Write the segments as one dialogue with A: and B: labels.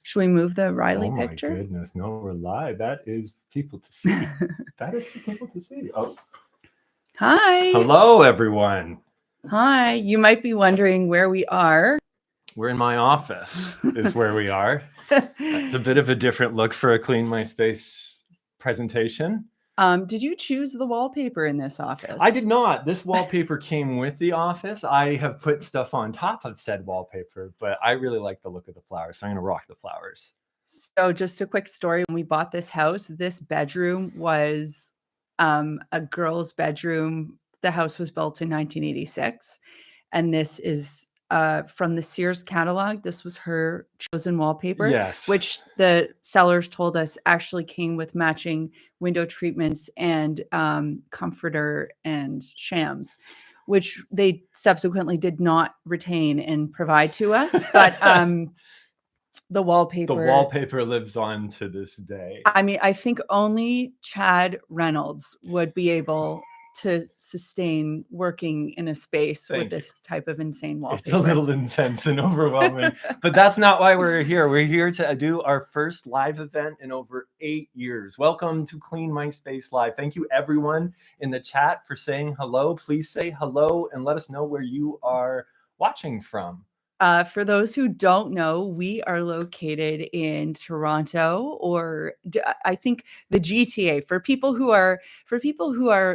A: Should we move the Riley
B: Oh my
A: picture?
B: goodness, no, we're live. That is people to see. That is for people to see. Oh,
A: Hi.
B: hello everyone.
A: Hi. You might be wondering where we are.
B: We're in my office is where we are. It's a bit of a different look for a Clean My Space presentation.
A: Did you choose the wallpaper in this office?
B: I did not. This wallpaper came with the office. I have put stuff on top of said wallpaper, but I really like the look of the flowers, so I'm going to rock the flowers.
A: So just a quick story. When we bought this house, this bedroom was a girl's bedroom. The house was built in 1986. And this is from the Sears catalog. This was her chosen wallpaper,
B: Yes.
A: which the sellers told us actually came with matching window treatments and comforter and shams, which they subsequently did not retain and provide to us. But the wallpaper
B: lives on to this day.
A: I mean, I think only Chad Reynolds would be able to sustain working in a space with this type of insane wallpaper.
B: It's a little intense and overwhelming, but that's not why we're here. We're here to do our first live event in over 8 years. Welcome to Clean My Space Live. Thank you everyone in the chat for saying hello. Please say hello and let us know where you are watching from.
A: For those who don't know, we are located in Toronto, or I think the GTA. For people who are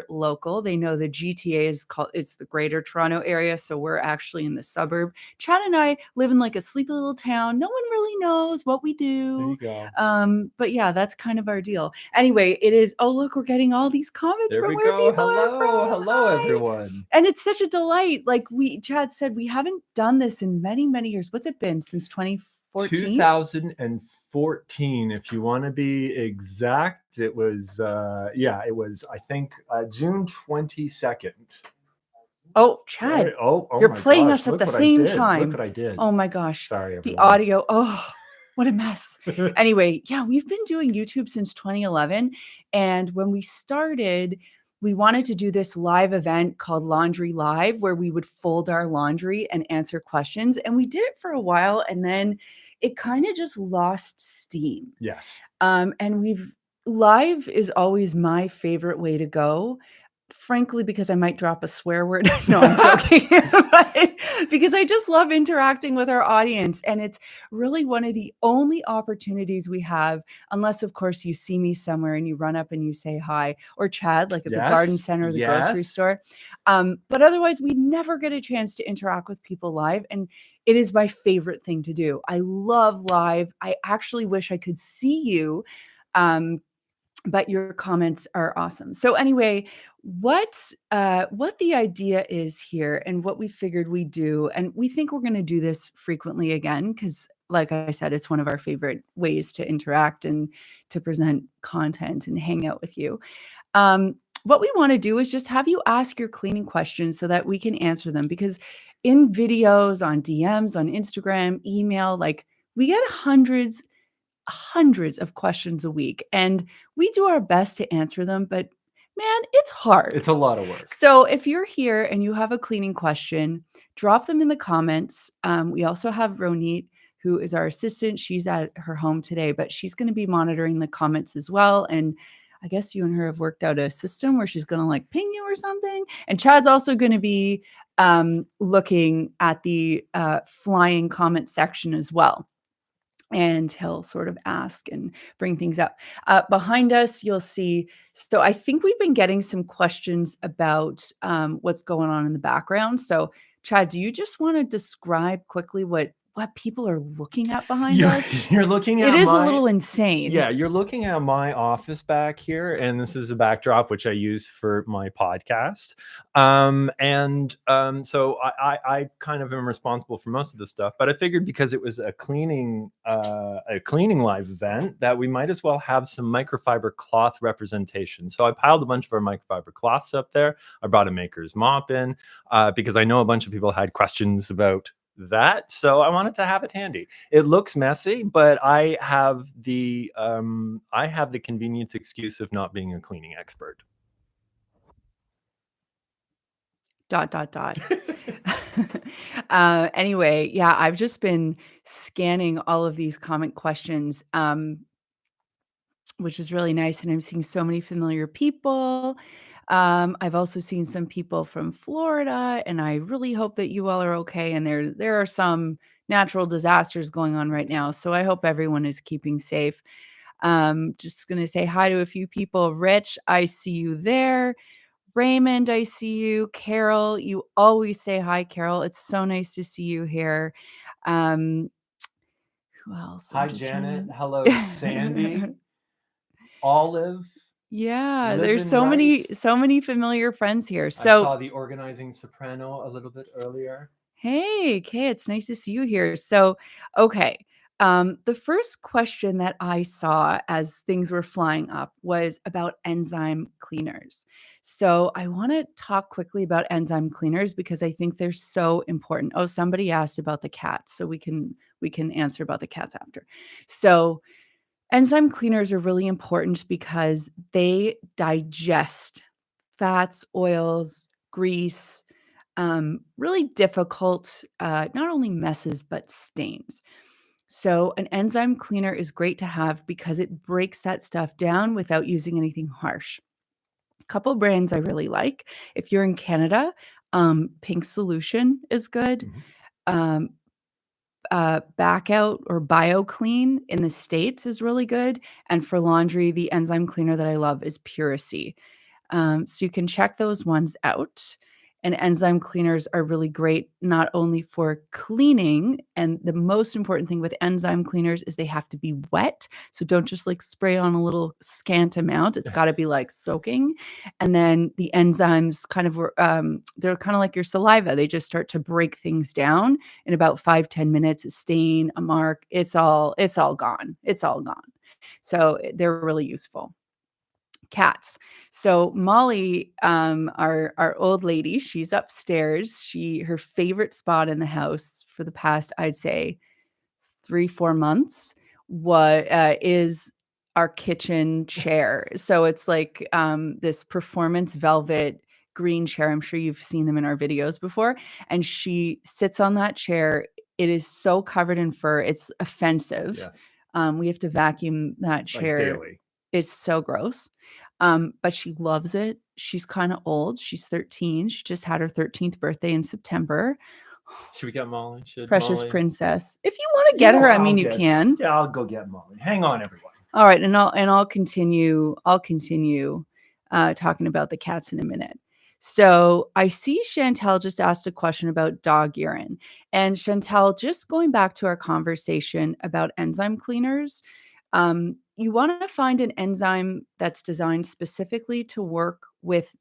A: local, they know the GTA is called. It's the Greater Toronto Area, so we're actually in the suburb. Chad and I live in like a sleepy little town. No one really knows what we do.
B: There you go.
A: But yeah, that's kind of our deal. Anyway, it is. Oh, look, we're getting all these comments from where people are from.
B: Hello, everyone.
A: And it's such a delight. Like Chad said, we haven't done this in many years. What's it been since 2014?
B: 2014, if you want to be exact. It was it was, I think, June 22nd.
A: Oh, Chad, you're playing us at the same time.
B: Look what I did.
A: Oh my gosh.
B: Sorry, everyone.
A: The audio. Oh, what a mess. Anyway, yeah, we've been doing YouTube since 2011. And when we started, we wanted to do this live event called Laundry Live, where we would fold our laundry and answer questions. And we did it for a while, and then it kind of just lost steam.
B: Yes.
A: And live is always my favorite way to go. Frankly, because I might drop a swear word. No, I'm joking. But because I just love interacting with our audience. And it's really one of the only opportunities we have, unless, of course, you see me somewhere and you run up and you say hi, or Chad, like at the garden center or the grocery store. But otherwise, we never get a chance to interact with people live. And it is my favorite thing to do. I love live. I actually wish I could see you. But your comments are awesome. So anyway, what the idea is here and what we figured we'd do, and we think we're going to do this frequently again, because like I said, it's one of our favorite ways to interact and to present content and hang out with you. What we want to do is just have you ask your cleaning questions so that we can answer them, because in videos, on DMs, on Instagram, email, like we get hundreds of questions a week, and we do our best to answer them, but man, it's hard.
B: It's a lot of work.
A: So if you're here and you have a cleaning question, drop them in the comments. We also have Ronit, who is our assistant. She's at her home today, but she's going to be monitoring the comments as well. And I guess you and her have worked out a system where she's going to like ping you or something. And Chad's also going to be looking at the flying comment section as well. And he'll sort of ask and bring things up. Behind us, you'll see. So I think we've been getting some questions about what's going on in the background. So Chad, do you just want to describe quickly what people are looking at behind us?
B: You're looking at
A: it is a little insane.
B: Yeah, you're looking at my office back here, and this is a backdrop which I use for my podcast. So I kind of am responsible for most of this stuff, but I figured because it was a cleaning live event that we might as well have some microfiber cloth representation. So I piled a bunch of our microfiber cloths up there. I brought a maker's mop in because I know a bunch of people had questions about that, so I wanted to have it handy. It looks messy, but I have the convenient excuse of not being a cleaning expert. ...
A: Anyway, yeah, I've just been scanning all of these comment questions, which is really nice. And I'm seeing so many familiar people. I've also seen some people from Florida, and I really hope that you all are okay. And there are some natural disasters going on right now, so I hope everyone is keeping safe. Just gonna say hi to a few people. Rich, I see you there. Raymond, I see you. Carol, you always say hi, Carol. It's so nice to see you here. Um, who else?
B: Hi, Janet. Hello, Sandy. Olive.
A: Yeah, there's
B: Living
A: so
B: right.
A: many familiar friends here.
B: I
A: So
B: saw the organizing soprano a little bit earlier.
A: hey, Kay, it's nice to see you here. So, okay. The first question that I saw as things were flying up was about enzyme cleaners. So, I want to talk quickly about enzyme cleaners because I think they're so important. Oh, somebody asked about the cats, so we can answer about the cats after. So, enzyme cleaners are really important because they digest fats, oils, grease, really difficult, not only messes, but stains. So, an enzyme cleaner is great to have because it breaks that stuff down without using anything harsh. A couple brands I really like. If you're in Canada, Pink Solution is good.
B: Mhm.
A: Um, Back Out or BioClean in the States is really good. And for laundry, the enzyme cleaner that I love is Puracy. So you can check those ones out. And enzyme cleaners are really great, not only for cleaning, and the most important thing with enzyme cleaners is they have to be wet. So don't just like spray on a little scant amount. It's got to be like soaking. And then the enzymes they're kind of like your saliva. They just start to break things down in about 5-10 minutes. A stain, a mark, it's all gone. It's all gone. So they're really useful. Cats. So Molly, our old lady, she's upstairs. Her favorite spot in the house for the past, I'd say, 3-4 months, what is our kitchen chair. So it's like this performance velvet green chair. I'm sure you've seen them in our videos before. And she sits on that chair. It is so covered in fur. It's offensive.
B: Yes.
A: We have to vacuum that
B: Like
A: chair.
B: daily.
A: It's so gross. But she loves it. She's kind of old. She's 13. She just had her 13th birthday in September.
B: Should we get Molly?
A: Precious
B: Molly?
A: princess. If you want to get her, I mean, you can.
B: Yeah, I'll go get Molly. Hang on, everyone.
A: All right, and I'll continue talking about the cats in a minute. So I see Chantel just asked a question about dog urine. And Chantel, just going back to our conversation about enzyme cleaners, you want to find an enzyme that's designed specifically to work with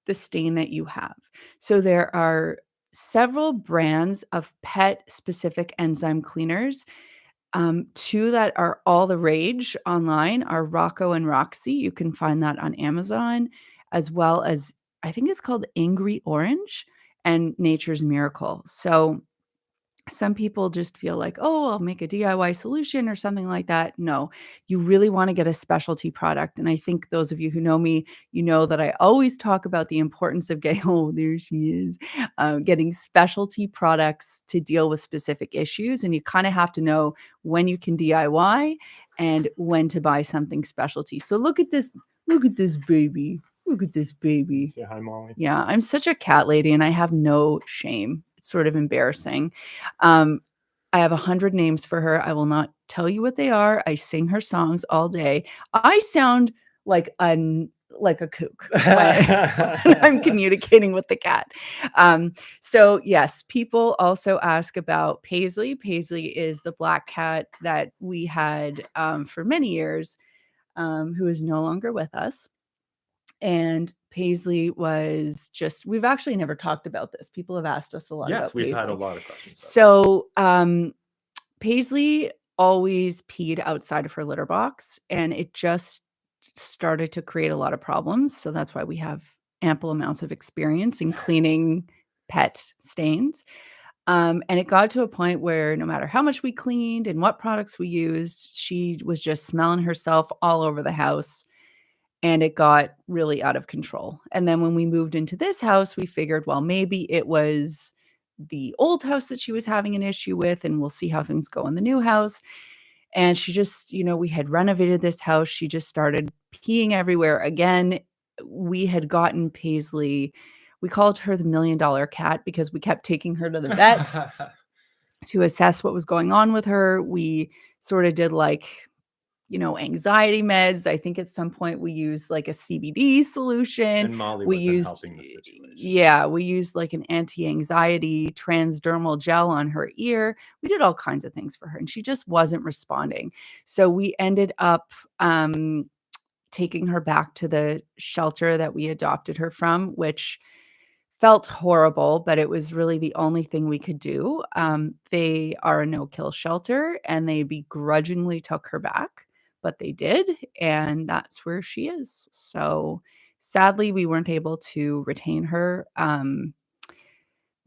A: the stain that you have. So there are several brands of pet specific enzyme cleaners. Two that are all the rage online are Rocco and Roxy. You can find that on Amazon, as well as I think it's called Angry Orange and Nature's Miracle. So some people just feel like, oh, I'll make a DIY solution or something like that. No, you really want to get a specialty product. And I think those of you who know me, you know that I always talk about the importance of getting, oh, there she is, getting specialty products to deal with specific issues. And you kind of have to know when you can DIY and when to buy something specialty. So look at this baby. Look at this baby.
B: Say hi, Molly.
A: Yeah, I'm such a cat lady and I have no shame. It's sort of embarrassing. I have 100 names for her. I will not tell you what they are. I sing her songs all day. I sound like a kook when I'm communicating with the cat. So yes, people also ask about Paisley. Paisley is the black cat that we had for many years, who is no longer with us. And Paisley was just, we've actually never talked about this. People have asked us a lot about Paisley.
B: We've had a lot of questions.
A: So Paisley always peed outside of her litter box, and it just started to create a lot of problems. So that's why we have ample amounts of experience in cleaning pet stains. And it got to a point where no matter how much we cleaned and what products we used, she was just smelling herself all over the house. And it got really out of control. And then when we moved into this house, we figured, well, maybe it was the old house that she was having an issue with, and we'll see how things go in the new house. And she just, we had renovated this house. She just started peeing everywhere again. We had gotten Paisley. We called her the $1 million cat because we kept taking her to the vet to assess what was going on with her. We sort of did anxiety meds. I think at some point we used like a CBD solution.
B: And Molly wasn't helping the situation.
A: Yeah, we used like an anti-anxiety transdermal gel on her ear. We did all kinds of things for her, and she just wasn't responding. So we ended up taking her back to the shelter that we adopted her from, which felt horrible, but it was really the only thing we could do. They are a no-kill shelter, and they begrudgingly took her back, but they did, and that's where she is. So sadly, we weren't able to retain her.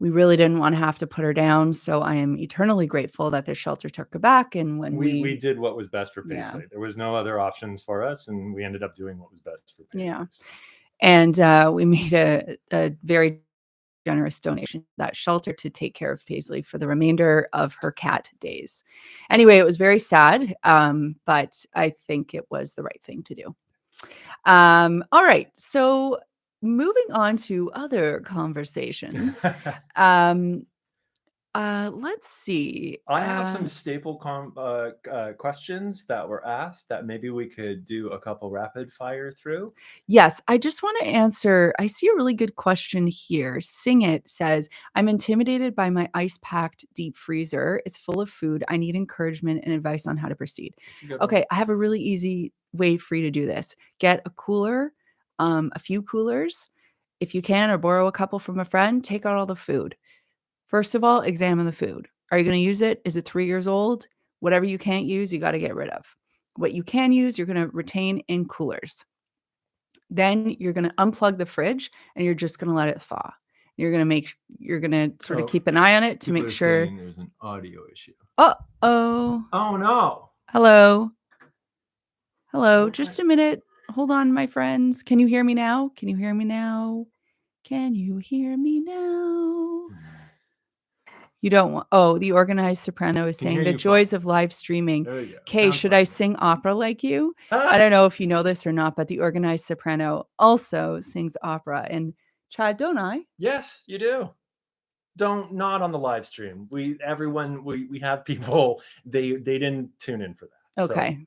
A: We really didn't want to have to put her down, so I am eternally grateful that the shelter took her back. And when
B: we did what was best for Paisley.
A: Yeah.
B: There was no other options for us, and we ended up doing what was best for Paisley.
A: Yeah. And we made a very generous donation to that shelter to take care of Paisley for the remainder of her cat days. Anyway, it was very sad, but I think it was the right thing to do. All right. So moving on to other conversations. Let's see.
B: I have some staple questions that were asked that maybe we could do a couple rapid fire through.
A: Yes, I just want to answer. I see a really good question here. Sing It says, I'm intimidated by my ice-packed deep freezer. It's full of food. I need encouragement and advice on how to proceed. Okay, I have a really easy way for you to do this. Get a cooler, a few coolers, if you can, or borrow a couple from a friend. Take out all the food. First of all, examine the food. Are you going to use it? Is it 3 years old? Whatever you can't use, you got to get rid of. What you can use, you're going to retain in coolers. Then you're going to unplug the fridge and you're just going to let it thaw. You're going to sort of keep an eye on it to make sure.
B: There's an audio issue.
A: Uh-oh.
B: Oh no.
A: Hello. Just a minute. Hold on, my friends. Can you hear me now? Can you hear me now? You don't want, the organized soprano is saying the joys of live streaming. Okay, should I sing opera like you? I don't know if you know this or not, but the organized soprano also sings opera. And Chad, don't I?
B: Yes, you do. Not on the live stream. We have people, they didn't tune in for that.
A: Okay.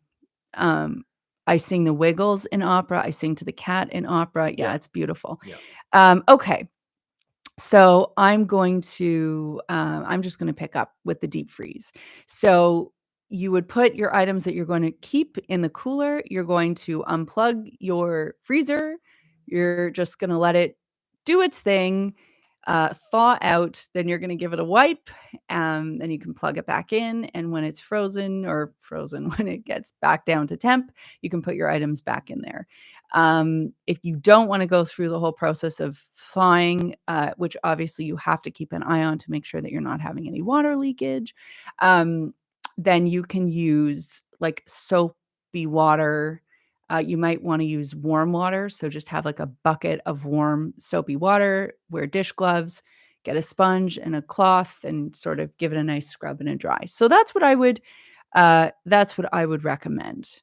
A: So. I sing the Wiggles in opera. I sing to the cat in opera. Yeah. It's beautiful. Yeah. Okay. So I'm just going to pick up with the deep freeze. So you would put your items that you're going to keep in the cooler. You're going to unplug your freezer. You're just going to let it do its thing, thaw out. Then you're going to give it a wipe. Then you can plug it back in. And when it's frozen, when it gets back down to temp, you can put your items back in there. If you don't want to go through the whole process of thawing, which obviously you have to keep an eye on to make sure that you're not having any water leakage, then you can use like soapy water. You might want to use warm water. So just have like a bucket of warm soapy water, wear dish gloves, get a sponge and a cloth, and sort of give it a nice scrub and a dry. So that's what I would recommend.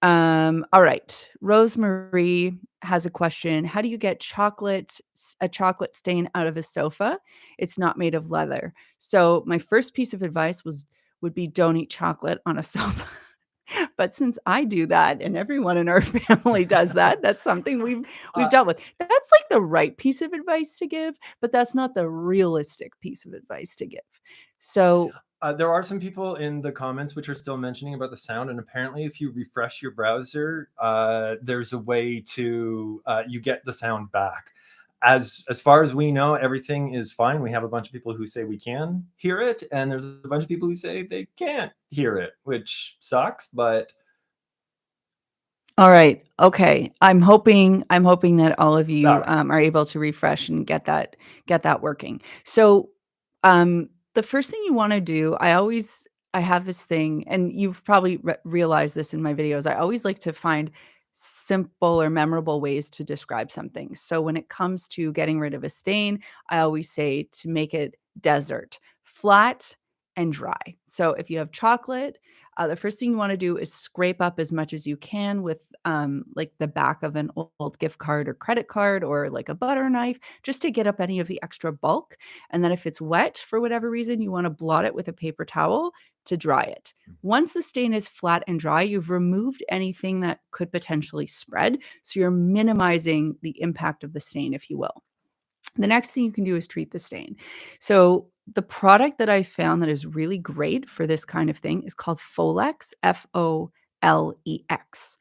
A: All right. Rosemary has a question. How do you get a chocolate stain out of a sofa? It's not made of leather. So my first piece of advice would be don't eat chocolate on a sofa. But since I do that and everyone in our family does that, that's something we've dealt with. That's like the right piece of advice to give, but that's not the realistic piece of advice to give. So
B: there are some people in the comments which are still mentioning about the sound, and apparently if you refresh your browser, there's a way to you get the sound back. As far as we know, everything is fine. We have a bunch of people who say we can hear it, and there's a bunch of people who say they can't hear it, which sucks, but
A: all right. Okay. I'm hoping that all of you are able to refresh and get that working. So the first thing you want to do, I have this thing, and you've probably realized this in my videos. I always like to find simple or memorable ways to describe something. So when it comes to getting rid of a stain, I always say to make it desert, flat and dry. So if you have chocolate, the first thing you want to do is scrape up as much as you can with like the back of an old gift card or credit card or like a butter knife, just to get up any of the extra bulk. And then if it's wet for whatever reason, you want to blot it with a paper towel to dry it. Once the stain is flat and dry, you've removed anything that could potentially spread. So you're minimizing the impact of the stain, if you will. The next thing you can do is treat the stain. So the product that I found that is really great for this kind of thing is called Folex, Folex.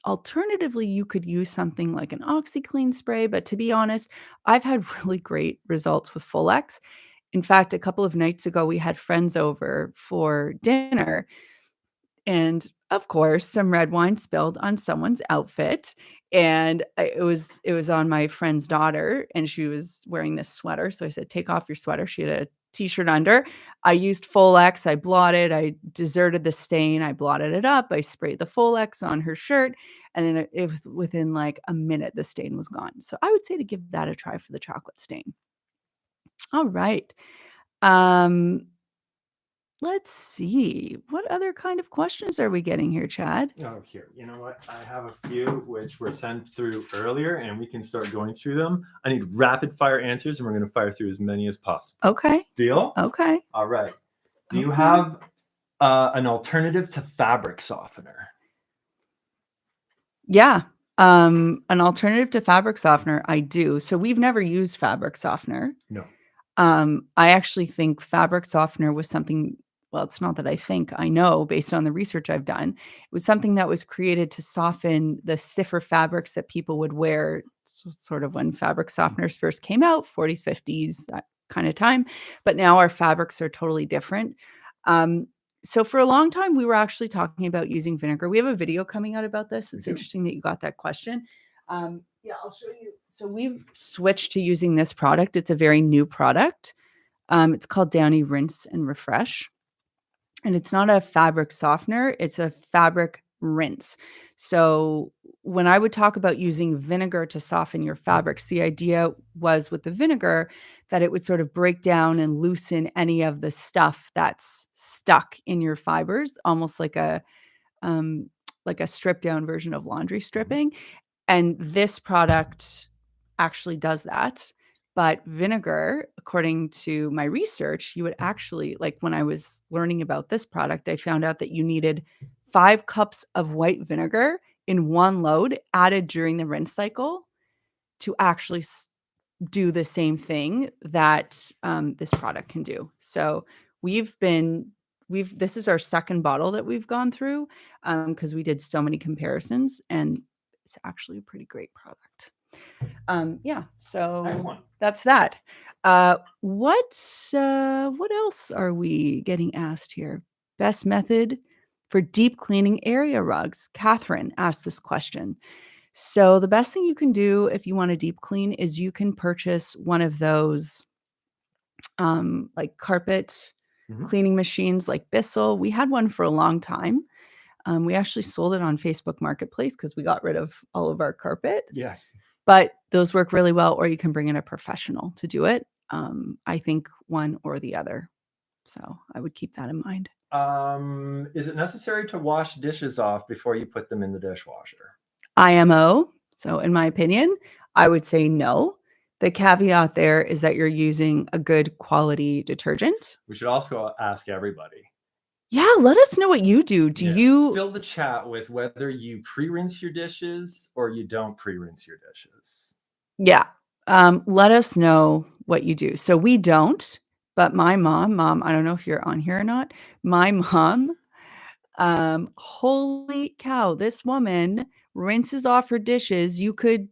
A: Alternatively, you could use something like an OxyClean spray, but to be honest, I've had really great results with Folex. In fact, a couple of nights ago, we had friends over for dinner, and of course, some red wine spilled on someone's outfit, and it was on my friend's daughter, and she was wearing this sweater, so I said, "Take off your sweater." She had a T-shirt under. I used Folex, I blotted, I deserted the stain, I blotted it up, I sprayed the Folex on her shirt, and then it was within, like, a minute, the stain was gone. So I would say to give that a try for the chocolate stain. All right. Um Let's see. What other kind of questions are we getting here, Chad?
B: Oh, here. You know what? I have a few which were sent through earlier, and we can start going through them. I need rapid fire answers, and we're going to fire through as many as possible.
A: Okay.
B: Deal?
A: Okay.
B: All right. Do you
A: Okay.
B: have an alternative to fabric softener?
A: Yeah. An alternative to fabric softener, I do. So we've never used fabric softener.
B: No.
A: I actually think fabric softener was something, well, it's not that I think, I know based on the research I've done, it was something that was created to soften the stiffer fabrics that people would wear, sort of when fabric softeners first came out, 40s, 50s, that kind of time. But now our fabrics are totally different. So for a long time, we were actually talking about using vinegar. We have a video coming out about this. It's interesting that you got that question. Yeah, I'll show you. So we've switched to using this product. It's a very new product. It's called Downy Rinse and Refresh. And it's not a fabric softener, it's a fabric rinse. So when I would talk about using vinegar to soften your fabrics, the idea was with the vinegar that it would sort of break down and loosen any of the stuff that's stuck in your fibers, almost like a stripped down version of laundry stripping. And this product actually does that. But vinegar, according to my research, you would actually, like when I was learning about this product, I found out that you needed 5 cups of white vinegar in one load added during the rinse cycle to actually do the same thing that this product can do. So this is our second bottle that we've gone through because we did so many comparisons, and it's actually a pretty great product. Yeah, so
B: Excellent.
A: that's that. What else are we getting asked here? Best method for deep cleaning area rugs. Catherine asked this question. So the best thing you can do if you want to deep clean is you can purchase one of those like carpet cleaning machines like Bissell. We had one for a long time. We actually sold it on Facebook Marketplace because we got rid of all of our carpet.
B: Yes.
A: But those work really well, or you can bring in a professional to do it. I think one or the other. So I would keep that in mind.
B: Is it necessary to wash dishes off before you put them in the dishwasher?
A: IMO. So in my opinion, I would say no. The caveat there is that you're using a good quality detergent.
B: We should also ask everybody.
A: Yeah, let us know what you do. Do you
B: fill the chat with whether you pre-rinse your dishes or you don't pre-rinse your dishes?
A: Yeah. Let us know what you do. So we don't, but my mom, I don't know if you're on here or not. My mom, holy cow, this woman rinses off her dishes. You could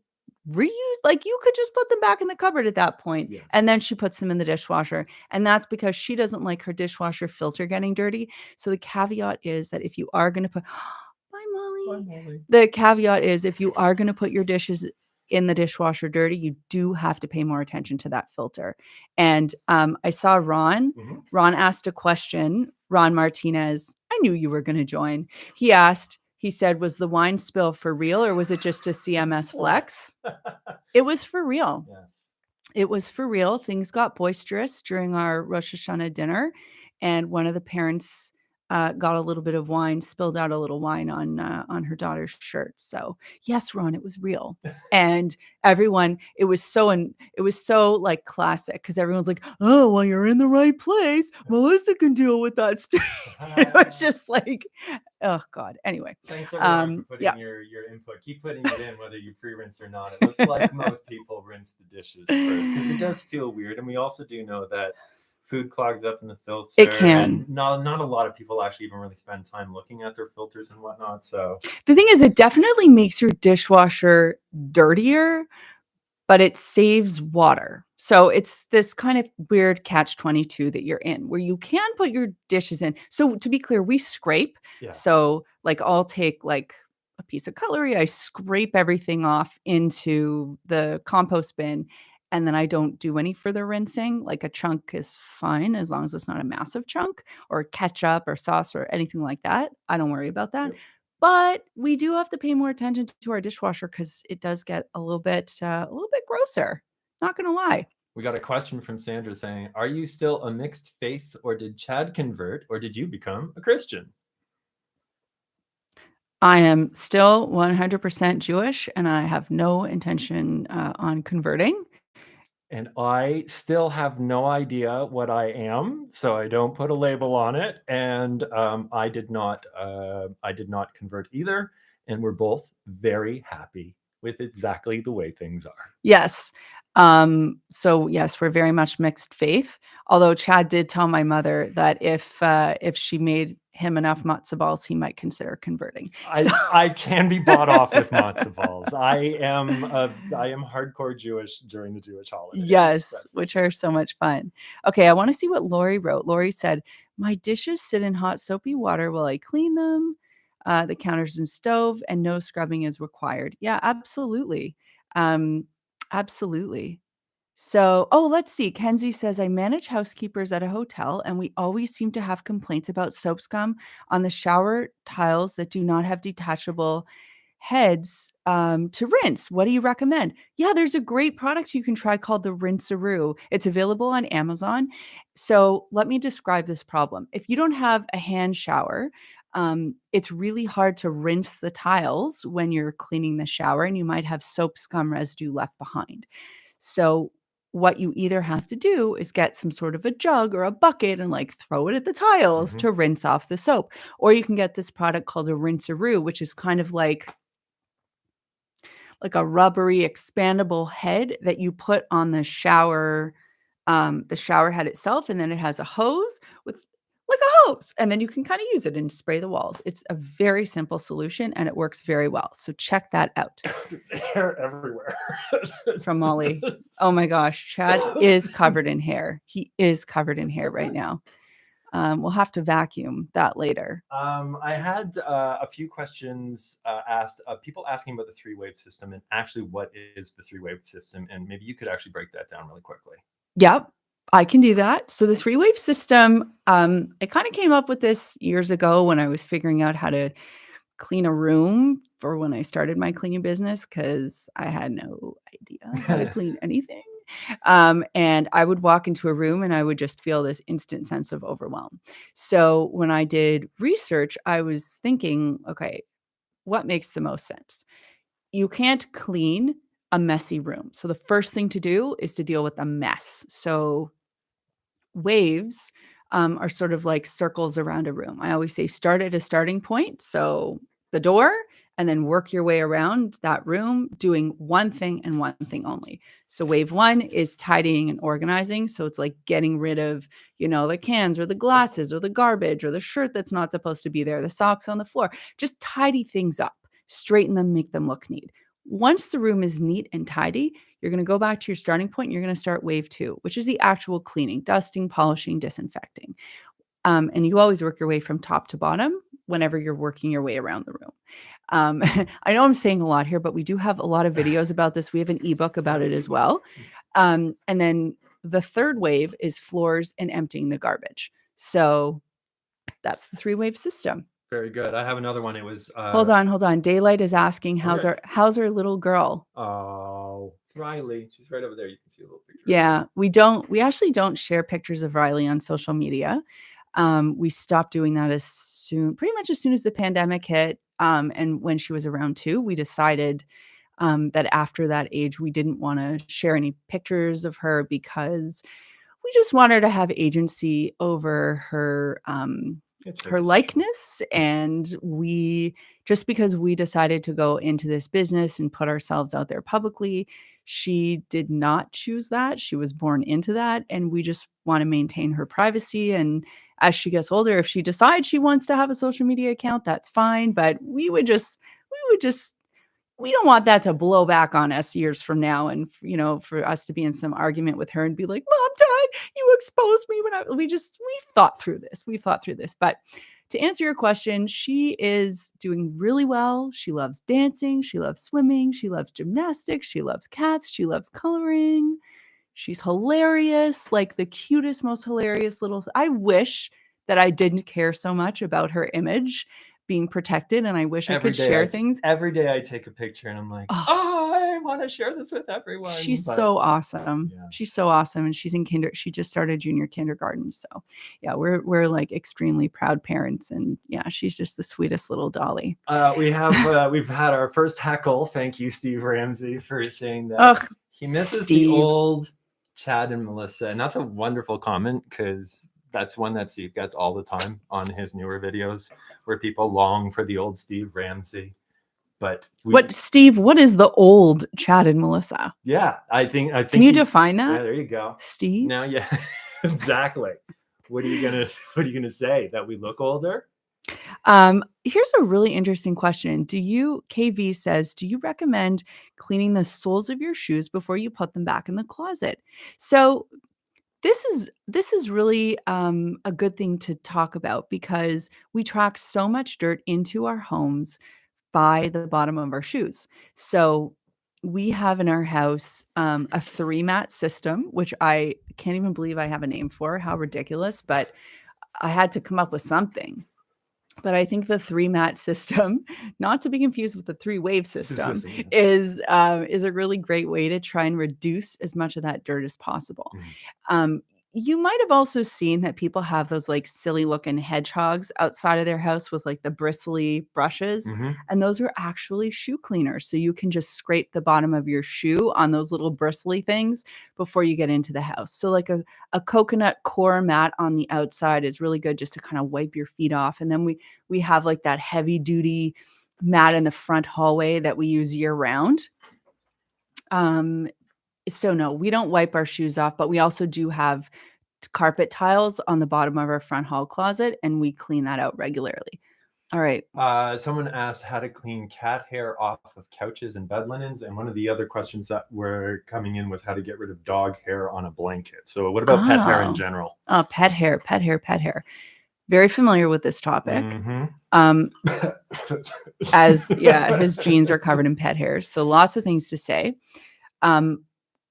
A: reuse, like you could just put them back in the cupboard at that point.
B: Yes.
A: And then she puts them in the dishwasher. And that's because she doesn't like her dishwasher filter getting dirty. So the caveat is that if you are going to put, bye Molly. The caveat is if you are going to put your dishes in the dishwasher dirty, you do have to pay more attention to that filter. And I saw Ron. Ron asked a question. Ron Martinez, I knew you were going to join. He He said, was the wine spill for real or was it just a CMS flex? It was for real.
B: Yes.
A: It was for real. Things got boisterous during our Rosh Hashanah dinner, and one of the parents got a little bit of wine, spilled out a little wine on her daughter's shirt. So yes, Ron, it was real, and everyone. It was so like classic because everyone's like, "Oh, well, you're in the right place. Melissa can deal with that." It was just like, oh God. Anyway,
B: Thanks everyone for putting
A: yeah.
B: your input. Keep putting it in whether you pre-rinse or not. It looks like most people rinse the dishes first because it does feel weird. And we also do know that food clogs up in the filter.
A: It can.
B: And not a lot of people actually even really spend time looking at their filters and whatnot. So
A: the thing is, it definitely makes your dishwasher dirtier, but it saves water. So it's this kind of weird catch-22 that you're in where you can put your dishes in. So to be clear, we scrape.
B: yeah.
A: So like I'll take like a piece of cutlery, I scrape everything off into the compost bin, and then I don't do any further rinsing. Like a chunk is fine as long as it's not a massive chunk or ketchup or sauce or anything like that. I don't worry about that.
B: Yep.
A: But we do have to pay more attention to our dishwasher because it does get a little bit grosser. Not gonna lie.
B: We got a question from Sandra saying, "Are you still a mixed faith, or did Chad convert, or did you become a Christian?"
A: I am still 100% Jewish, and I have no intention on converting.
B: And I still have no idea what I am, so I don't put a label on it. And I did not convert either. And we're both very happy with exactly the way things are.
A: Yes. So yes, we're very much mixed faith. Although Chad did tell my mother that if she made him enough matzo balls, he might consider converting.
B: I can be bought off with matzo balls. I am hardcore Jewish during the Jewish holidays.
A: Yes, which are so much fun. Okay, I want to see what Lori wrote. Lori said, "My dishes sit in hot soapy water while I clean them. The counters and stove, and no scrubbing is required." Yeah, absolutely. Absolutely. So, let's see. Kenzie says, I manage housekeepers at a hotel, and we always seem to have complaints about soap scum on the shower tiles that do not have detachable heads to rinse. What do you recommend? Yeah, there's a great product you can try called the Rinse-A-Roo. It's available on Amazon. So let me describe this problem. If you don't have a hand shower, it's really hard to rinse the tiles when you're cleaning the shower, and you might have soap scum residue left behind. So what you either have to do is get some sort of a jug or a bucket and like throw it at the tiles to rinse off the soap. Or you can get this product called a Rinse-A-Roo, which is kind of like a rubbery expandable head that you put on the shower head itself, and then it has a hose with like a hose, and then you can kind of use it and spray the walls. It's a very simple solution and it works very well. So check that out.
B: There's hair everywhere.
A: From Molly. Oh my gosh, Chad is covered in hair. He is covered in hair right now. We'll have to vacuum that later.
B: I had a few questions asked, people asking about the three-wave system and actually what is the three-wave system, and maybe you could actually break that down really quickly.
A: Yep, I can do that. So the three-wave system, I kind of came up with this years ago when I was figuring out how to clean a room for when I started my cleaning business because I had no idea how to clean anything. And I would walk into a room and I would just feel this instant sense of overwhelm. So when I did research, I was thinking, okay, what makes the most sense? You can't clean a messy room. So the first thing to do is to deal with the mess. So waves are sort of like circles around a room. I always say start at a starting point. So the door, and then work your way around that room doing one thing and one thing only. So wave one is tidying and organizing. So it's like getting rid of, the cans or the glasses or the garbage or the shirt that's not supposed to be there, the socks on the floor. Just tidy things up, straighten them, make them look neat. Once the room is neat and tidy, you're going to go back to your starting point. And you're going to start wave two, which is the actual cleaning, dusting, polishing, disinfecting. And you always work your way from top to bottom whenever you're working your way around the room. I know I'm saying a lot here, but we do have a lot of videos about this. We have an ebook about it as well. And then the third wave is floors and emptying the garbage. So that's the three-wave system.
B: Very good. I have another one. It was
A: Hold on. Daylight is asking, how's
B: Okay.
A: our little girl?
B: Oh, it's Riley. She's right over there. You can see a little picture.
A: Yeah, we actually don't share pictures of Riley on social media. We stopped doing that pretty much as soon as the pandemic hit. And when she was around 2, we decided that after that age, we didn't want to share any pictures of her because we just want her to have agency over her her likeness. And just because we decided to go into this business and put ourselves out there publicly, she did not choose that. She was born into that. And we just want to maintain her privacy. And as she gets older, if she decides she wants to have a social media account, that's fine. But we don't want that to blow back on us years from now. And, for us to be in some argument with her and be like, Mom, Dad, you exposed me we've thought through this. But to answer your question, she is doing really well. She loves dancing. She loves swimming. She loves gymnastics. She loves cats. She loves coloring. She's hilarious, like the cutest, most hilarious I wish that I didn't care so much about her image being protected, and I wish I could share things.
B: Every day I take a picture and I'm like, I want to share this with everyone.
A: She's so awesome. Yeah. She's so awesome. And she's in she just started junior kindergarten. So yeah, we're like extremely proud parents. And yeah, she's just the sweetest little dolly.
B: We've had our first heckle. Thank you, Steve Ramsey, for saying that he misses the old Chad and Melissa. And that's a wonderful comment, because that's one that Steve gets all the time on his newer videos, where people long for the old Steve Ramsey. But
A: what is the old Chad and Melissa?
B: Yeah, I think.
A: Can you define that?
B: Yeah, there you go,
A: Steve.
B: Now, yeah, exactly. What are you gonna say? That we look older?
A: Here's a really interesting question. KV says, do you recommend cleaning the soles of your shoes before you put them back in the closet? So this is really a good thing to talk about, because we track so much dirt into our homes by the bottom of our shoes. So we have in our house a 3-mat system, which I can't even believe I have a name for. How ridiculous, but I had to come up with something. But I think the 3-mat system, not to be confused with the 3-wave system, is a really great way to try and reduce as much of that dirt as possible. You might have also seen that people have those like silly looking hedgehogs outside of their house with like the bristly brushes. And those are actually shoe cleaners. So you can just scrape the bottom of your shoe on those little bristly things before you get into the house. So like a coconut core mat on the outside is really good just to kind of wipe your feet off. And then we have like that heavy duty mat in the front hallway that we use year round. So no, we don't wipe our shoes off, but we also do have carpet tiles on the bottom of our front hall closet, and we clean that out regularly. All right.
B: Someone asked how to clean cat hair off of couches and bed linens. And one of the other questions that were coming in was how to get rid of dog hair on a blanket. So what about pet hair in general?
A: Pet hair. Very familiar with this topic. His jeans are covered in pet hair. So lots of things to say.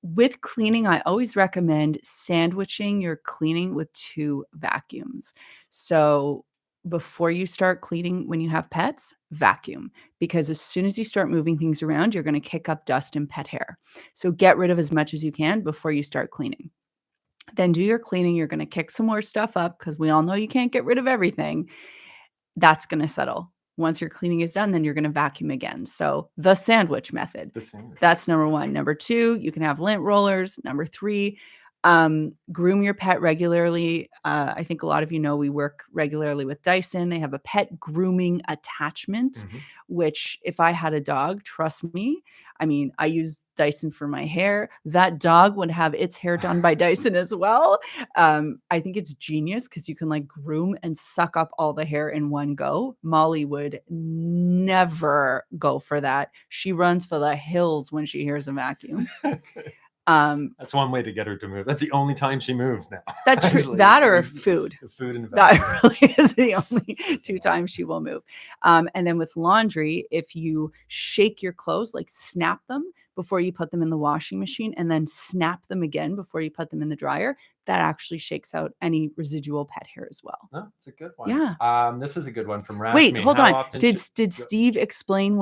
A: With cleaning, I always recommend sandwiching your cleaning with 2 vacuums. So before you start cleaning, when you have pets, vacuum, because as soon as you start moving things around, you're going to kick up dust and pet hair. So get rid of as much as you can before you start cleaning. Then do your cleaning. You're going to kick some more stuff up, because we all know you can't get rid of everything. That's going to settle. Once your cleaning is done, then you're going to vacuum again. So the sandwich method. That's number 1. Number 2, you can have lint rollers. Number 3, groom your pet regularly. I think a lot of you know we work regularly with Dyson. They have a pet grooming attachment, which if I had a dog, trust me, I mean, I use Dyson for my hair. That dog would have its hair done by Dyson as well. I think it's genius, because you can like groom and suck up all the hair in one go. Molly would never go for that. She runs for the hills when she hears a vacuum.
B: That's one way to get her to move. That's the only time she moves now.
A: That or food.
B: Food and
A: That
B: vegetables.
A: really is the only two times she will move. And then with laundry, if you shake your clothes, like snap them before you put them in the washing machine and then snap them again before you put them in the dryer, that actually shakes out any residual pet hair as well.
B: Oh, it's a good one.
A: Yeah.
B: This is a good one from Rashmi.
A: Wait, hold on. Did Steve explain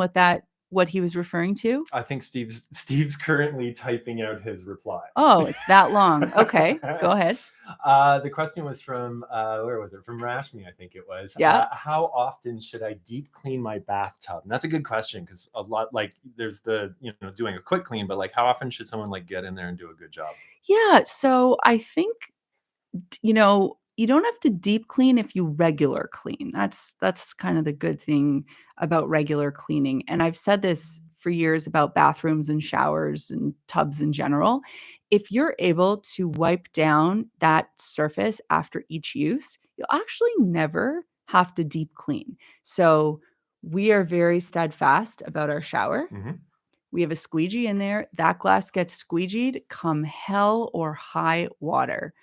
A: what he was referring to?
B: I think Steve's currently typing out his reply.
A: Oh, it's that long. Okay, go ahead.
B: The question was from where was it? From Rashmi, I think it was.
A: Yeah.
B: How often should I deep clean my bathtub? And that's a good question because a lot, like, there's the doing a quick clean, but like, how often should someone like get in there and do a good job?
A: Yeah. So I think you don't have to deep clean if you regular clean. That's kind of the good thing about regular cleaning. And I've said this for years about bathrooms and showers and tubs in general. If you're able to wipe down that surface after each use, you'll actually never have to deep clean. So we are very steadfast about our shower.
B: Mm-hmm.
A: We have a squeegee in there. That glass gets squeegeed come hell or high water.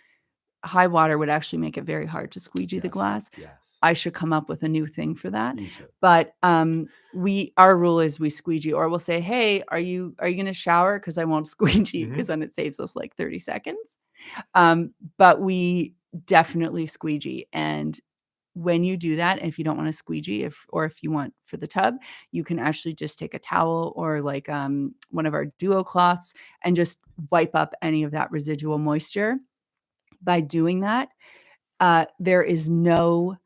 A: High water would actually make it very hard to squeegee the glass.
B: Yes.
A: I should come up with a new thing for that.
B: You should.
A: But our rule is we squeegee, or we'll say, hey, are you going to shower? Because I won't squeegee, because then it saves us like 30 seconds. But we definitely squeegee. And when you do that, and if you don't want to squeegee, if you want for the tub, you can actually just take a towel or like one of our duo cloths and just wipe up any of that residual moisture. By doing that, there is no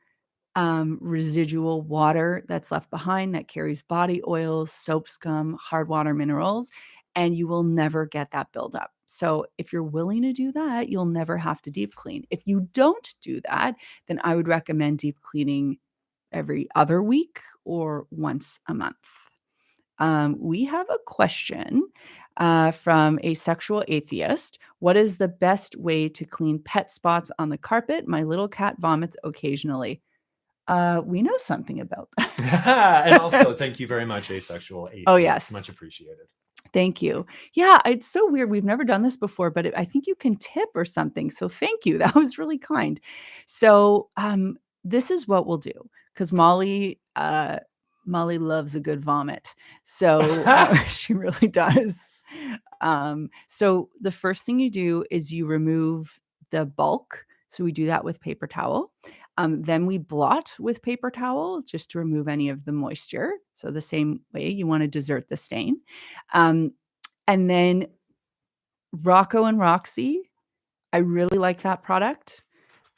A: residual water that's left behind that carries body oils, soap scum, hard water minerals, and you will never get that buildup. So if you're willing to do that, you'll never have to deep clean. If you don't do that, then I would recommend deep cleaning every other week or once a month. We have a question from a sexual atheist. What is the best way to clean pet spots on the carpet? My little cat vomits occasionally. We know something about that.
B: And also, thank you very much, asexual atheist.
A: Oh, yes.
B: Much appreciated.
A: Thank you. Yeah, it's so weird. We've never done this before, but I think you can tip or something. So thank you. That was really kind. So this is what we'll do, because Molly loves a good vomit. So she really does. So the first thing you do is you remove the bulk. So we do that with paper towel. Then we blot with paper towel just to remove any of the moisture. So the same way you want to desert the stain. And then Rocco and Roxy, I really like that product.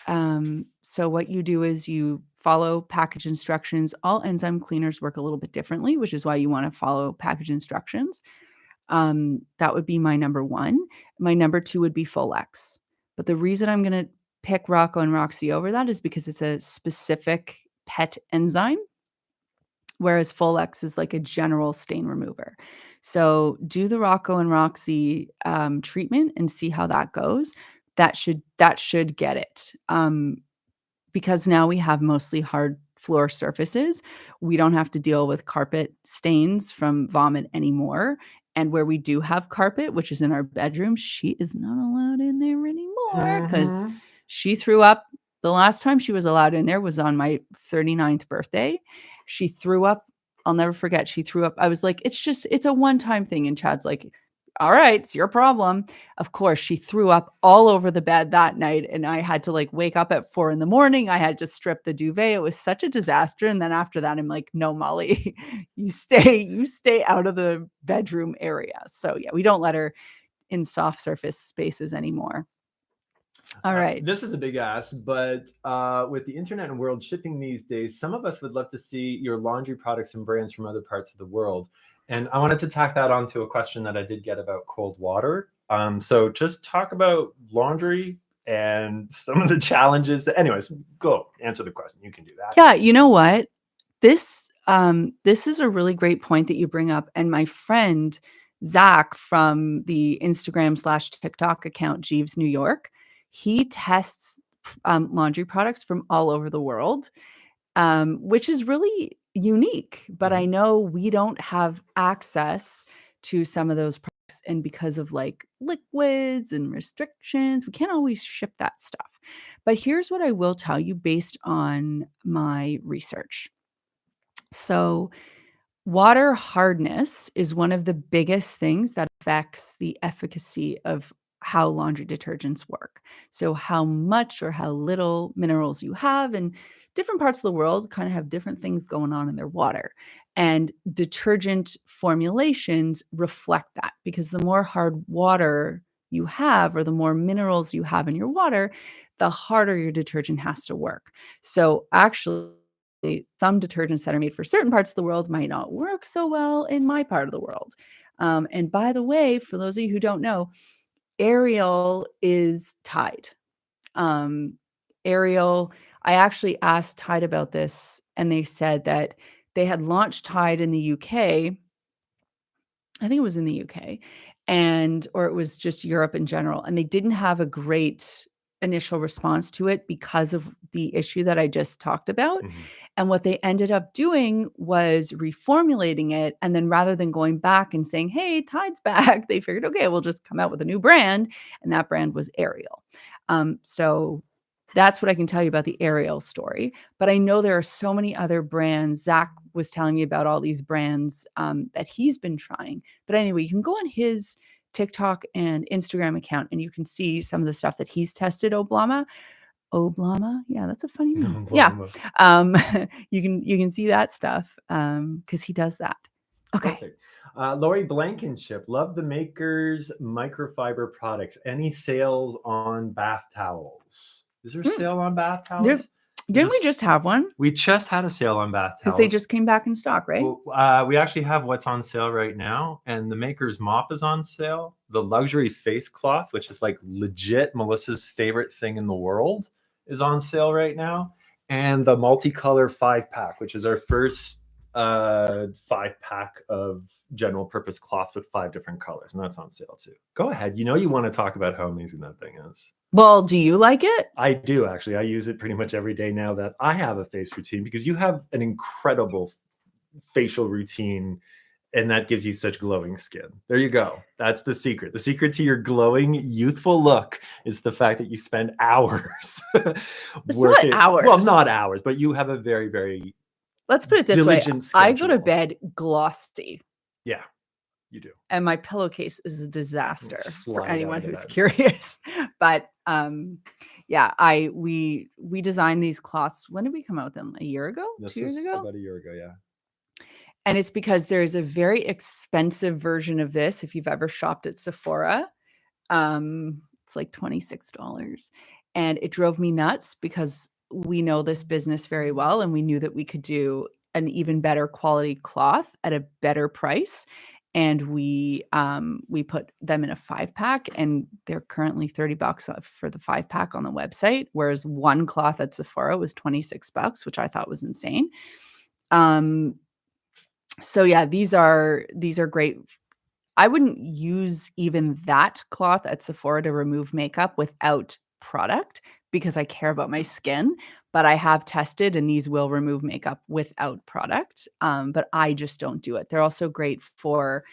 A: So what you do is you follow package instructions. All enzyme cleaners work a little bit differently, which is why you want to follow package instructions. That would be my number one. My number two would be Folex. But the reason I'm going to pick Rocco and Roxy over that is because it's a specific pet enzyme, whereas Folex is like a general stain remover. So do the Rocco and Roxy treatment and see how that goes. That should get it. Because now we have mostly hard floor surfaces. We don't have to deal with carpet stains from vomit anymore. And where we do have carpet, which is in our bedroom, she is not allowed in there anymore because she threw up. The last time she was allowed in there was on my 39th birthday. She threw up. I'll never forget. She threw up. I was like, it's a one-time thing. And Chad's like, all right, it's your problem. Of course, she threw up all over the bed that night. And I had to like wake up at 4 a.m. I had to strip the duvet. It was such a disaster. And then after that, I'm like, no, Molly, you stay out of the bedroom area. So yeah, we don't let her in soft surface spaces anymore. All right.
B: This is a big ask, but with the internet and world shipping these days, some of us would love to see your laundry products and brands from other parts of the world. And I wanted to tack that onto a question that I did get about cold water. So just talk about laundry and some of the challenges. Anyways, go answer the question. You can do that.
A: Yeah, you know what? This is a really great point that you bring up. And my friend Zach from the Instagram/TikTok account Jeeves New York, he tests laundry products from all over the world, which is really unique. But I know we don't have access to some of those products And because of like liquids and restrictions, we can't always ship that stuff. But here's what I will tell you based on my research. So, water hardness is one of the biggest things that affects the efficacy of how laundry detergents work. So, how much or how little minerals you have, and different parts of the world kind of have different things going on in their water. And detergent formulations reflect that because the more hard water you have, or the more minerals you have in your water, the harder your detergent has to work. So, actually, some detergents that are made for certain parts of the world might not work so well in my part of the world. And by the way, for those of you who don't know, Ariel is Tide. Um, Ariel, I actually asked Tide about this, and they said that they had launched Tide in the UK. I think it was in the UK, or it was just Europe in general, and they didn't have a great initial response to it because of the issue that I just talked about.
B: Mhm.
A: And what they ended up doing was reformulating it, and then rather than going back and saying, "Hey, Tide's back," they figured, "Okay, we'll just come out with a new brand," and that brand was Ariel. So that's what I can tell you about the Ariel story. But I know there are so many other brands. Zach was telling me about all these brands that he's been trying. But anyway, you can go on his TikTok and Instagram account, and you can see some of the stuff that he's tested. Oblama, yeah, that's a funny name. Yeah, you can see that stuff because he does that. Okay.
B: Perfect. Lori Blankenship, love the Maker's microfiber products. Any sales on bath towels? Is there a sale on bath towels?
A: Didn't we just have one?
B: We just had a sale on bath towels.
A: Because they just came back in stock, right?
B: Well, we actually have what's on sale right now, and the Maker's mop is on sale. The luxury face cloth, which is like legit Melissa's favorite thing in the world, is on sale right now. And the multicolor 5-pack, which is our first 5-pack of general purpose cloths with 5 different colors, and that's on sale too. Go ahead. You want to talk about how amazing that thing is.
A: Well, do you like it?
B: I do, actually. I use it pretty much every day now that I have a face routine, because you have an incredible facial routine, and that gives you such glowing skin. There you go. That's the secret. The secret to your glowing, youthful look is the fact that you spend hours
A: working. Not hours.
B: Well, not hours, but you have a very, very
A: Let's put it this way.
B: schedule.
A: I go to bed glossy.
B: Yeah, you do.
A: And my pillowcase is a disaster for anyone who's curious. But yeah, we designed these cloths. When did we come out with them? A year ago? 2 years ago?
B: About a year ago, yeah.
A: And it's because there's a very expensive version of this. If you've ever shopped at Sephora, it's like $26. And it drove me nuts because we know this business very well, and we knew that we could do an even better quality cloth at a better price. And we put them in a 5-pack, and they're currently $30 for the 5-pack on the website, whereas one cloth at Sephora was $26, which I thought was insane. So yeah, these are great. I wouldn't use even that cloth at Sephora to remove makeup without product because I care about my skin, but I have tested and these will remove makeup without product. But I just don't do it. They're also great for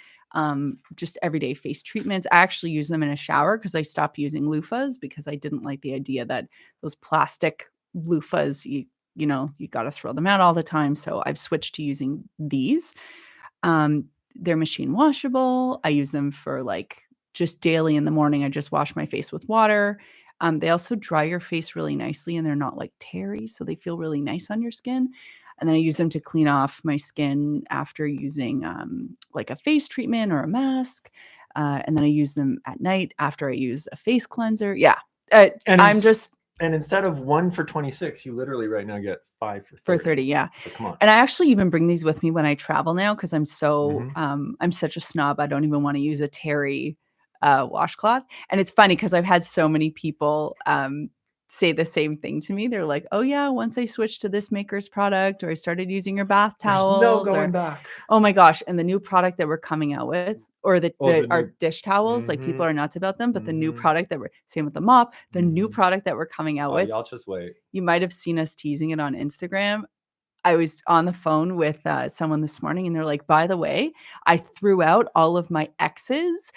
A: just everyday face treatments. I actually use them in a shower because I stopped using loofahs because I didn't like the idea that those plastic loofahs, you got to throw them out all the time. So I've switched to using these. They're machine washable. I use them for like just daily in the morning. I just wash my face with water. They also dry your face really nicely, and they're not like terry, so they feel really nice on your skin. And then I use them to clean off my skin after using like a face treatment or a mask. And then I use them at night after I use a face cleanser. Yeah.
B: And instead of 1 for $26, you literally right now get 5
A: for $30. Yeah.
B: So come on.
A: And I actually even bring these with me when I travel now because I'm I'm such a snob. I don't even want to use a terry washcloth. And it's funny because I've had so many people say the same thing to me. They're like, "Oh yeah, once I switched to this Maker's product, or I started using your bath towels,
B: there's no going back."
A: Oh my gosh! And the new product that we're coming out with, or our dish towels, like people are nuts about them. But the new product that we're same with the mop, the new product that we're coming out with,
B: y'all just wait.
A: You might have seen us teasing it on Instagram. I was on the phone with someone this morning, and they're like, "By the way, I threw out all of my ex's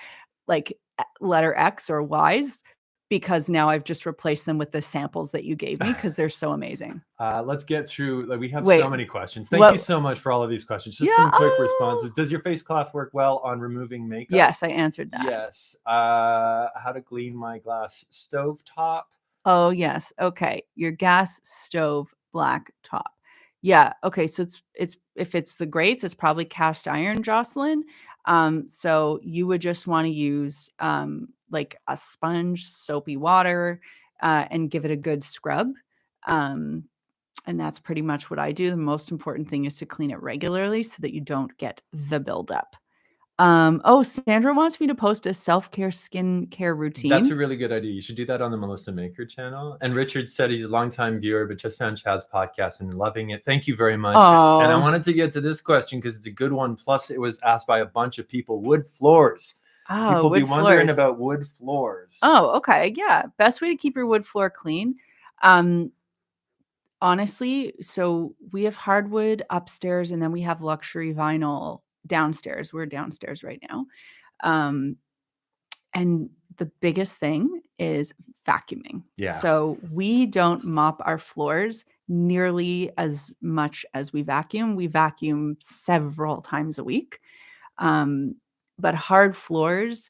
A: like letter X or Ys, because now I've just replaced them with the samples that you gave me because they're so amazing.
B: Let's get through. We have
A: Wait,
B: so many questions. Thank you so much for all of these questions. Just some quick responses. Does your face cloth work well on removing makeup?
A: Yes, I answered that.
B: Yes. How to clean my glass stove top?
A: Oh, yes. Okay. Your gas stove black top. Yeah. Okay. So it's if it's the grates, it's probably cast iron, Jocelyn. So you would just want to use like a sponge, soapy water, and give it a good scrub. And that's pretty much what I do. The most important thing is to clean it regularly so that you don't get the buildup. Oh, Sandra wants me to post a self-care skincare routine.
B: That's a really good idea. You should do that on the Melissa Maker channel. And Richard said he's a longtime viewer, but just found Chad's podcast and loving it. Thank you very much.
A: Oh.
B: And I wanted to get to this question because it's a good one. Plus, it was asked by a bunch of people. Wood floors.
A: Oh,
B: people
A: wood
B: be wondering
A: floors.
B: about wood floors.
A: Oh, okay. Yeah. Best way to keep your wood floor clean. Honestly, so we have hardwood upstairs and then we have luxury vinyl downstairs. We're downstairs right now. And the biggest thing is vacuuming.
B: Yeah.
A: So we don't mop our floors nearly as much as we vacuum. We vacuum several times a week. But hard floors,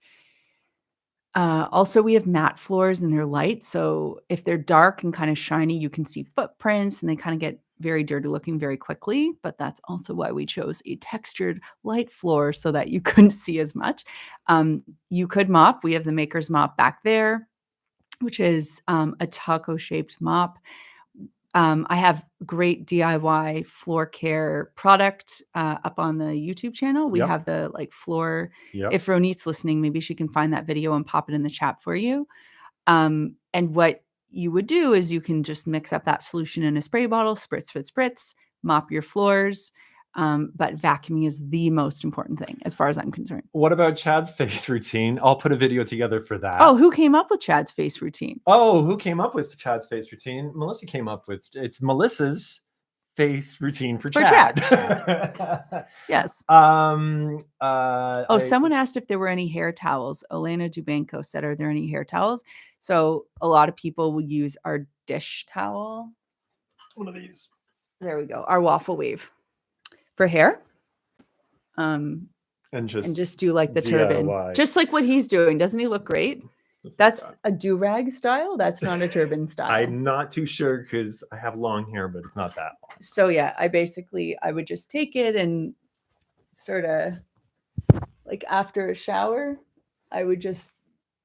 A: also we have matte floors and they're light. So if they're dark and kind of shiny, you can see footprints and they kind of get very dirty looking very quickly. But that's also why we chose a textured light floor so that you couldn't see as much. You could mop. We have the Maker's mop back there, which is a taco shaped mop. I have great DIY floor care product up on the YouTube channel. We have the floor. If Ronit's listening, maybe she can find that video and pop it in the chat for you. And what you would do is you can just mix up that solution in a spray bottle, spritz, spritz, spritz, mop your floors. But vacuuming is the most important thing as far as I'm concerned.
B: What about Chad's face routine? I'll put a video together for that.
A: Oh, who came up with Chad's face routine?
B: Oh, who came up with Chad's face routine? Melissa came up with it's Melissa's face routine for Chad.
A: Yes. Someone asked if there were any hair towels. Elena Dubanko said, are there any hair towels? So a lot of people would use our dish towel.
B: One of these.
A: There we go. Our waffle wave for hair. And just do like the turban. Just like what he's doing. Doesn't he look great? That's a do-rag style. That's not a turban style.
B: I'm not too sure because I have long hair, but it's not that long.
A: So yeah, I would just take it and sort of like after a shower, I would just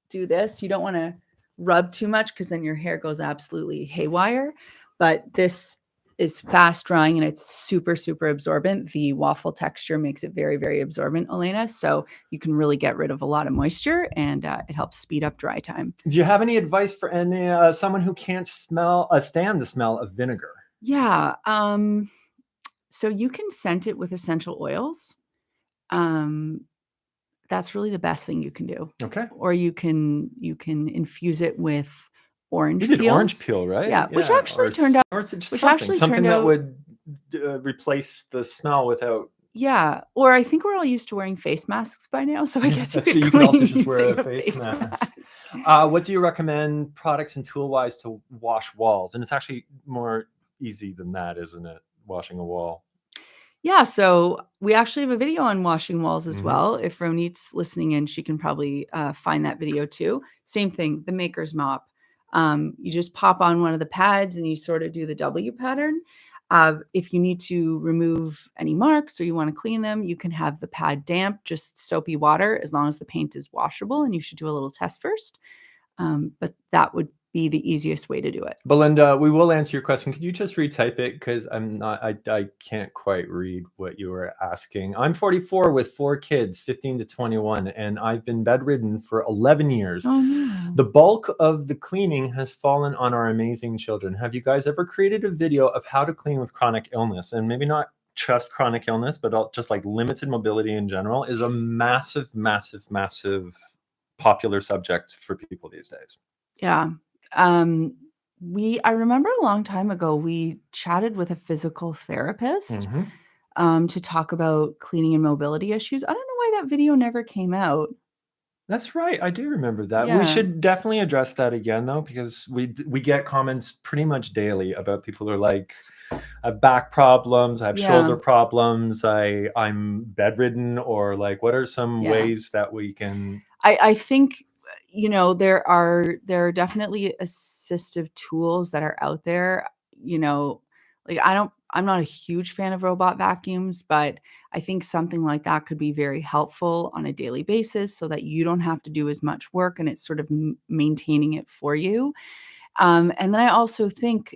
A: do this. You don't want to rub too much because then your hair goes absolutely haywire. But this is fast drying and it's super, super absorbent. The waffle texture makes it very, very absorbent, Elena. So you can really get rid of a lot of moisture and it helps speed up dry time.
B: Do you have any advice for someone who can't stand the smell of vinegar?
A: Yeah. So you can scent it with essential oils. That's really the best thing you can do.
B: Okay.
A: Or you can infuse it with orange
B: peels. You did orange
A: peel,
B: right?
A: Yeah, which actually turned out.
B: Or something that would replace the smell without.
A: Yeah, or I think we're all used to wearing face masks by now, so I guess you
B: can also just wear a face mask. What do you recommend products and tool-wise to wash walls? And it's actually more easy than that, isn't it? Washing a wall.
A: Yeah, so we actually have a video on washing walls as well. If Ronit's listening in, she can probably find that video too. Same thing, the Maker's mop. You just pop on one of the pads and you sort of do the W pattern. If you need to remove any marks or you want to clean them, you can have the pad damp, just soapy water, as long as the paint is washable, and you should do a little test first. But that would be the easiest way to do it.
B: Belinda, we will answer your question. Could you just retype it? Because I can't quite read what you were asking. I'm 44 with 4 kids, 15 to 21, and I've been bedridden for 11 years.
A: Oh, no.
B: The bulk of the cleaning has fallen on our amazing children. Have you guys ever created a video of how to clean with chronic illness? And maybe not just chronic illness, but just like limited mobility in general is a massive, massive, massive popular subject for people these days.
A: Yeah. I remember a long time ago, we chatted with a physical therapist to talk about cleaning and mobility issues. I don't know why that video never came out.
B: That's right. I do remember that. We
A: Yeah.
B: should definitely address that again, though, because we get comments pretty much daily about people who are like, I have back problems, I have shoulder problems, I'm bedridden, or like, what are some ways that we can?
A: I think, you know, there are definitely assistive tools that are out there, you know, like I'm not a huge fan of robot vacuums, but I think something like that could be very helpful on a daily basis so that you don't have to do as much work and it's sort of maintaining it for you. And then I also think,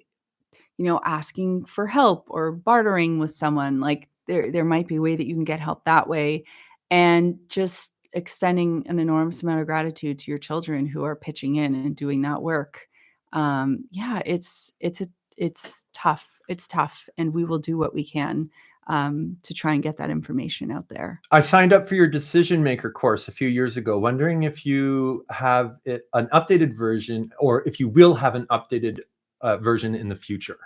A: you know, asking for help or bartering with someone, like there might be a way that you can get help that way, and just extending an enormous amount of gratitude to your children who are pitching in and doing that work. Yeah, it's tough. It's tough, and we will do what we can to try and get that information out there.
B: I signed up for your decision maker course a few years ago, wondering if you have an updated version, or if you will have an updated version in the future.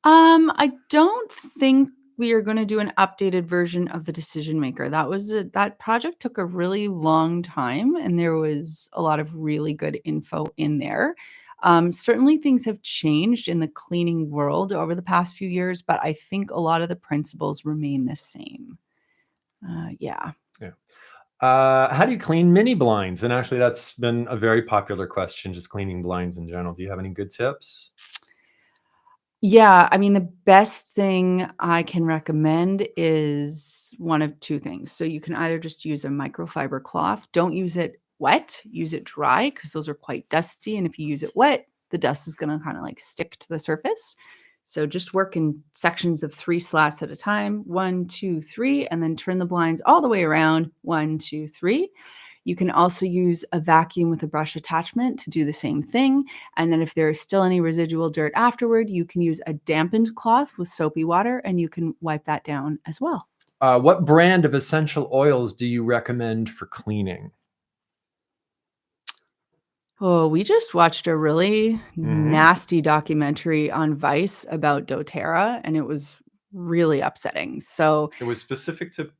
A: I don't think we are going to do an updated version of the decision maker. That project took a really long time, and there was a lot of really good info in there. Certainly things have changed in the cleaning world over the past few years, but I think a lot of the principles remain the same. Yeah.
B: How do you clean mini blinds? And actually, that's been a very popular question, just cleaning blinds in general. Do you have any good tips?
A: Yeah, I mean, the best thing I can recommend is one of two things. So you can either just use a microfiber cloth. Don't use it wet, use it dry, because those are quite dusty. And if you use it wet, the dust is going to kind of like stick to the surface. So just work in sections of 3 slats at a time, 1, 2, 3, and then turn the blinds all the way around, 1, 2, 3. You can also use a vacuum with a brush attachment to do the same thing. And then if there is still any residual dirt afterward, you can use a dampened cloth with soapy water and you can wipe that down as well.
B: What brand of essential oils do you recommend for cleaning?
A: Oh, we just watched a really nasty documentary on Vice about doTERRA, and it was really upsetting. So
B: it was specific to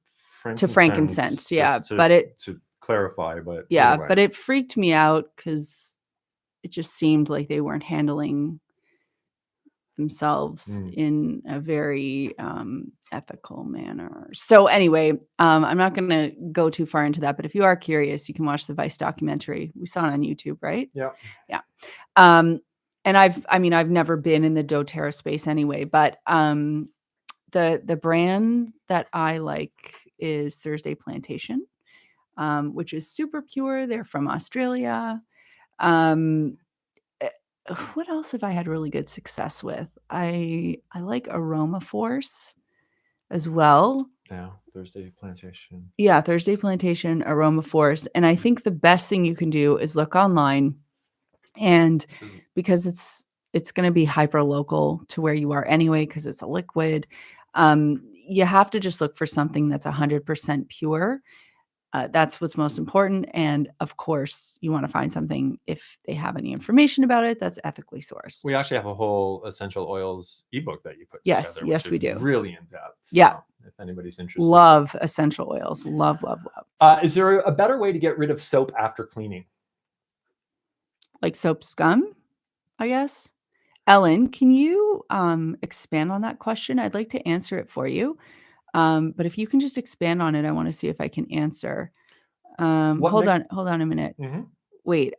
A: frankincense, yeah, but
B: to clarify, but
A: yeah, but it freaked me out because it just seemed like they weren't handling themselves in a very ethical manner. So anyway, I'm not going to go too far into that, but if you are curious, you can watch the Vice documentary. We saw it on YouTube, right?
B: Yeah.
A: Yeah. And I've never been in the doTERRA space anyway, but the brand that I like is Thursday Plantation, which is super pure. They're from Australia. What else have I had really good success with? I like Aroma Force as well.
B: Yeah, Thursday Plantation.
A: Yeah, Thursday Plantation, Aroma Force. And I think the best thing you can do is look online, and because it's going to be hyper local to where you are anyway, because it's a liquid, you have to just look for something that's 100% pure. That's what's most important. And of course, you want to find something, if they have any information about it, that's ethically sourced.
B: We actually have a whole essential oils ebook that you put together.
A: Yes, we do.
B: Really in depth.
A: Yeah.
B: So if anybody's interested.
A: Love essential oils. Love, love, love.
B: Is there a better way to get rid of soap after cleaning?
A: Like soap scum, I guess. Ellen, can you expand on that question? I'd like to answer it for you. But if you can just expand on it, I want to see if I can answer. Hold on a minute. Wait,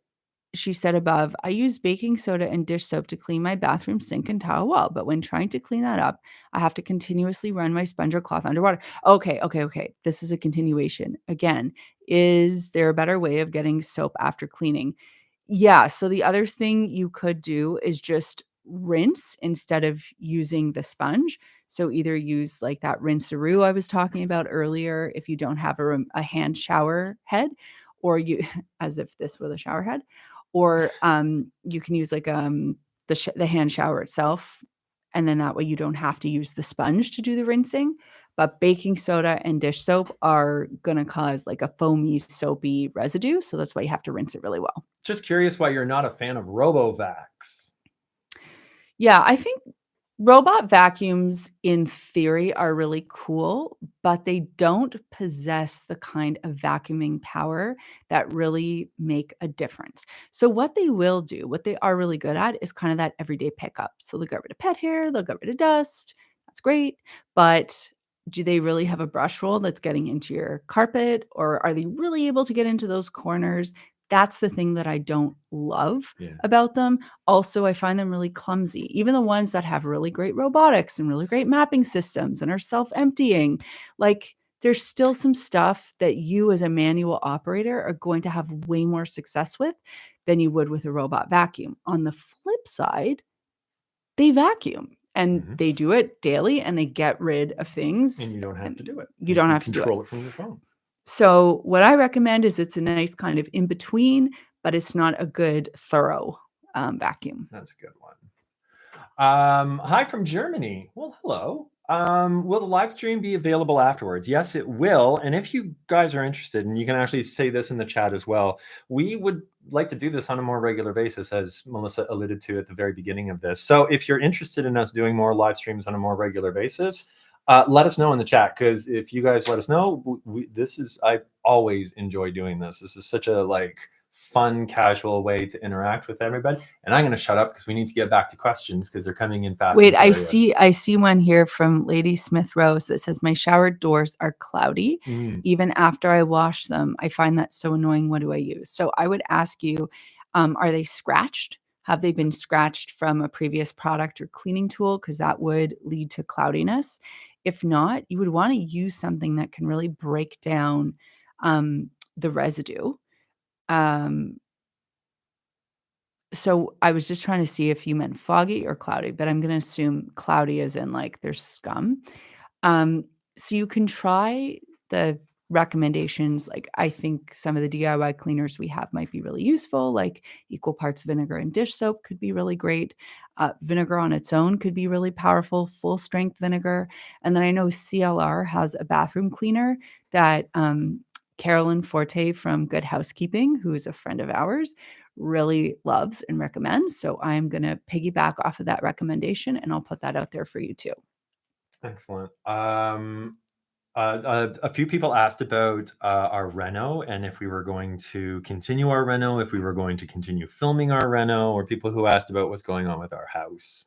A: she said above, I use baking soda and dish soap to clean my bathroom sink and tile wall. But when trying to clean that up, I have to continuously run my sponge or cloth underwater. Okay. This is a continuation. Again, is there a better way of getting soap after cleaning? Yeah. So the other thing you could do is just rinse instead of using the sponge. So either use like that rinse-a-roo I was talking about earlier if you don't have a hand shower head, or you, as if this were the shower head, or you can use like the hand shower itself, and then that way you don't have to use the sponge to do the rinsing. But baking soda and dish soap are going to cause like a foamy, soapy residue. So that's why you have to rinse it really well.
B: Just curious why you're not a fan of RoboVacs.
A: Yeah, I think Robot vacuums in theory are really cool, but they don't possess the kind of vacuuming power that really make a difference. So what they will do, what they are really good at is kind of that everyday pickup. So they'll get rid of pet hair, they'll get rid of dust. That's great. But do they really have a brush roll that's getting into your carpet, or are they really able to get into those corners? That's the thing that I don't love about them. Also, I find them really clumsy. Even the ones that have really great robotics and really great mapping systems and are self-emptying, like there's still some stuff that you as a manual operator are going to have way more success with than you would with a robot vacuum. On the flip side, they vacuum and they do it daily and they get rid of things.
B: And you don't have to do it.
A: You don't have to do it.
B: Control it from your phone.
A: So what I recommend is it's a nice kind of in between, but it's not a good thorough vacuum.
B: That's a good one. Hi from Germany. Well, hello. Will the live stream be available afterwards? Yes, it will. And if you guys are interested, and you can actually say this in the chat as well, we would like to do this on a more regular basis, as Melissa alluded to at the very beginning of this. So if you're interested in us doing more live streams on a more regular basis, let us know in the chat, because if you guys let us know, I always enjoy doing this. This is such a fun, casual way to interact with everybody. And I'm going to shut up because we need to get back to questions because they're coming in fast.
A: Wait, I see one here from Lady Smith Rose that says, my shower doors are cloudy. Even after I wash them, I find that so annoying. What do I use? So I would ask you, are they scratched? Have they been scratched from a previous product or cleaning tool? Because that would lead to cloudiness. If not, you would want to use something that can really break down the residue. So I was just trying to see if you meant foggy or cloudy, but I'm going to assume cloudy as in there's scum. So you can try the recommendations. I think some of the DIY cleaners we have might be really useful, like equal parts vinegar and dish soap could be really great. Vinegar on its own could be really powerful, full strength vinegar. And then I know CLR has a bathroom cleaner that Carolyn Forte from Good Housekeeping, who is a friend of ours, really loves and recommends. So I'm going to piggyback off of that recommendation, and I'll put that out there for you too.
B: Excellent. A few people asked about our reno, and if we were going to continue our reno, if we were going to continue filming our reno, or people who asked about what's going on with our house.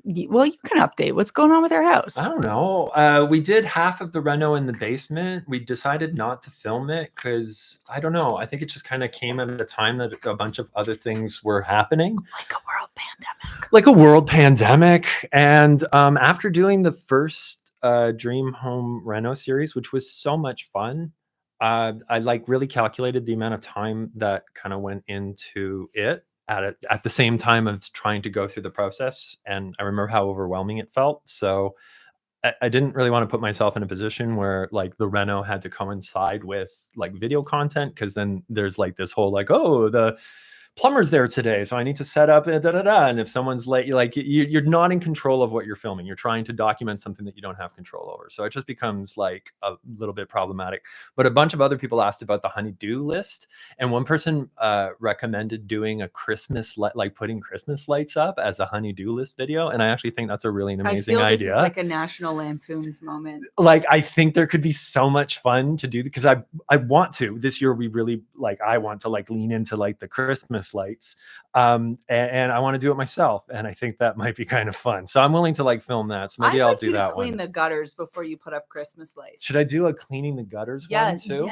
A: Well, you can update what's going on with our house.
B: I don't know. We did half of the reno in the basement. We decided not to film it because, I don't know, I think it just kind of came at a time that a bunch of other things were happening.
A: Like a world pandemic.
B: And after doing the first Dream Home Reno series, which was so much fun, I really calculated the amount of time that kind of went into it at the same time of trying to go through the process. And I remember how overwhelming it felt. So I didn't really want to put myself in a position where the reno had to coincide with video content, because then there's this whole oh, the plumber's there today, so I need to set up and if someone's late, you're not in control of what you're filming. You're trying to document something that you don't have control over, so it just becomes a little bit problematic. But a bunch of other people asked about the Honeydew List, and one person recommended doing a Christmas putting Christmas lights up as a Honeydew List video, and I actually think that's a really amazing idea.
A: This is like a National Lampoon's moment.
B: I think there could be so much fun to do, because I want to. This year we really I want to lean into the Christmas lights, and I want to do it myself, and I think that might be kind of fun. So I'm willing to film that. So maybe I'll do that one.
A: Clean the gutters before you put up Christmas lights.
B: Should I do a cleaning the gutters one too?